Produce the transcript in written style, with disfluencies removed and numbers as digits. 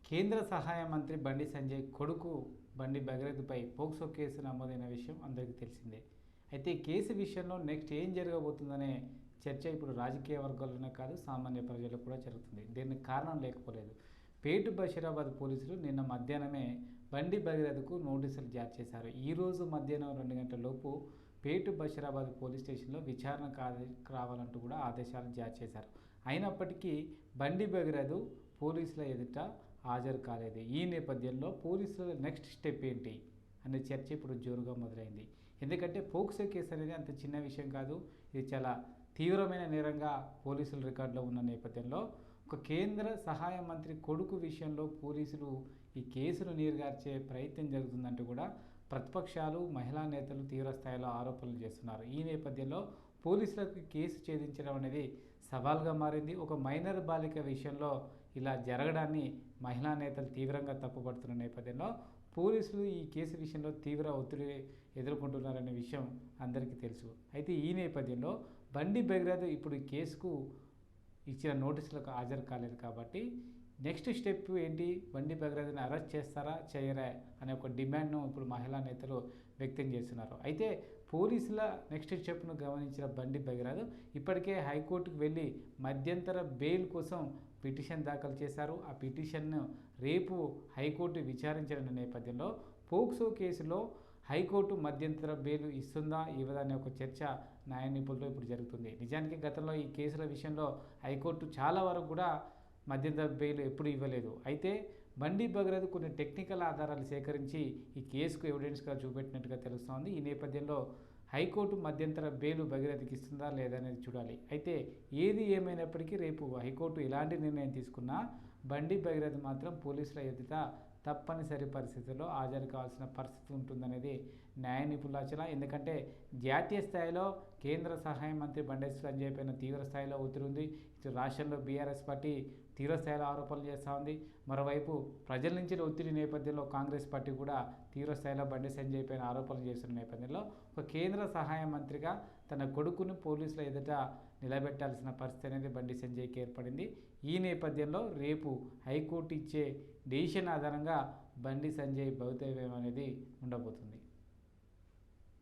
కేంద్ర సహాయ మంత్రి బండి సంజయ్ కొడుకు బండి భగీరథపై పోక్సో కేసు నమోదైన విషయం అందరికీ తెలిసిందే. అయితే ఈ కేసు విషయంలో నెక్స్ట్ ఏం జరగబోతుందనే చర్చ ఇప్పుడు రాజకీయ వర్గాల్లోనే కాదు, సామాన్య ప్రజలకు కూడా జరుగుతుంది. దీనికి కారణం లేకపోలేదు. పేటు బషీరాబాద్ పోలీసులు నిన్న మధ్యాహ్నమే బండి భగీరథకు నోటీసులు జారీ చేశారు. ఈరోజు మధ్యాహ్నం 2 గంటల లోపు పేటు బషీరాబాద్ పోలీస్ స్టేషన్లో విచారణకు రావాలంటూ కూడా ఆదేశాలు జారీ చేశారు. అయినప్పటికీ బండి భగీరథ పోలీసుల ఎదుట హాజరు కాలేదు. ఈ నేపథ్యంలో పోలీసుల నెక్స్ట్ స్టెప్ ఏంటి అనే చర్చ ఇప్పుడు జోరుగా మొదలైంది. ఎందుకంటే పోక్సో కేసు అనేది అంత చిన్న విషయం కాదు. ఇది చాలా తీవ్రమైన నేరంగా పోలీసుల రికార్డులో ఉన్న నేపథ్యంలో ఒక కేంద్ర సహాయ మంత్రి కొడుకు విషయంలో పోలీసులు ఈ కేసును నీరుగార్చే ప్రయత్నం జరుగుతుందంటూ కూడా ప్రతిపక్షాలు, మహిళా నేతలు తీవ్ర స్థాయిలో ఆరోపణలు చేస్తున్నారు. ఈ నేపథ్యంలో పోలీసులకు కేసు ఛేదించడం అనేది సవాల్గా మారింది. ఒక మైనర్ బాలిక విషయంలో ఇలా జరగడాన్ని మహిళా నేతలు తీవ్రంగా తప్పుపడుతున్న నేపథ్యంలో పోలీసులు ఈ కేసు విషయంలో తీవ్ర ఒత్తిడి ఎదుర్కొంటున్నారనే విషయం అందరికీ తెలుసు. అయితే ఈ నేపథ్యంలో బండి భగీరథ ఇప్పుడు ఈ కేసుకు ఇచ్చిన నోటీసులకు హాజరు కాలేదు కాబట్టి నెక్స్ట్ స్టెప్ ఏంటి, బండి భగీరథని అరెస్ట్ చేస్తారా చేయరా అనే ఒక డిమాండ్ను ఇప్పుడు మహిళా నేతలు వ్యక్తం చేస్తున్నారు. అయితే పోలీసుల నెక్స్ట్ స్టెప్ను గమనించిన బండి భగీరథ ఇప్పటికే హైకోర్టుకు వెళ్ళి మధ్యంతర బెయిల్ కోసం పిటిషన్ దాఖలు చేశారు. ఆ పిటిషన్ను రేపు హైకోర్టు విచారించిన నేపథ్యంలో పోక్సో కేసులో హైకోర్టు మధ్యంతర బెయిల్ ఇస్తుందా ఇవ్వదా అనే ఒక చర్చ న్యాయ నిపుణులతో ఇప్పుడు జరుగుతుంది. నిజానికి గతంలో ఈ కేసుల విషయంలో హైకోర్టు చాలా వరకు కూడా మధ్యంతర బెయిల్ ఎప్పుడు ఇవ్వలేదు. అయితే బండి భగీరథ కొన్ని టెక్నికల్ ఆధారాలు సేకరించి ఈ కేసుకు ఎవిడెన్స్గా చూపెట్టినట్టుగా తెలుస్తోంది. ఈ నేపథ్యంలో హైకోర్టు మధ్యంతర బెయిల్ భగీరథకి ఇస్తుందా లేదా అనేది చూడాలి. అయితే ఏది ఏమైనప్పటికీ రేపు హైకోర్టు ఎలాంటి నిర్ణయం తీసుకున్నా బండి భగీరథ మాత్రం పోలీసుల ఎదుట తప్పనిసరి పరిస్థితుల్లో హాజరు కావాల్సిన పరిస్థితి ఉంటుందనేది న్యాయ నిపుణుల అంచనా. ఎందుకంటే జాతీయ స్థాయిలో కేంద్ర సహాయ మంత్రి బండి సంజయ్ పైన తీవ్ర స్థాయిలో ఒత్తిడి ఉంది. ఇటు రాష్ట్రంలో బీఆర్ఎస్ పార్టీ తీవ్ర స్థాయిలో ఆరోపణలు చేస్తూ ఉంది. మరోవైపు ప్రజల నుంచి ఒత్తిడి నేపథ్యంలో కాంగ్రెస్ పార్టీ కూడా తీవ్ర స్థాయిలో బండి సంజయ్ పైన ఆరోపణలు చేస్తున్న నేపథ్యంలో ఒక కేంద్ర సహాయ మంత్రిగా తన కొడుకును పోలీసుల ఎదుట నిలబెట్టాల్సిన పరిస్థితి అనేది బండి సంజయ్కి ఏర్పడింది. ఈ నేపథ్యంలో రేపు హైకోర్టు ఇచ్చే డెసిషన్ ఆధారంగా బండి సంజయ్ భవితవ్యం అనేది ఉండబోతుంది.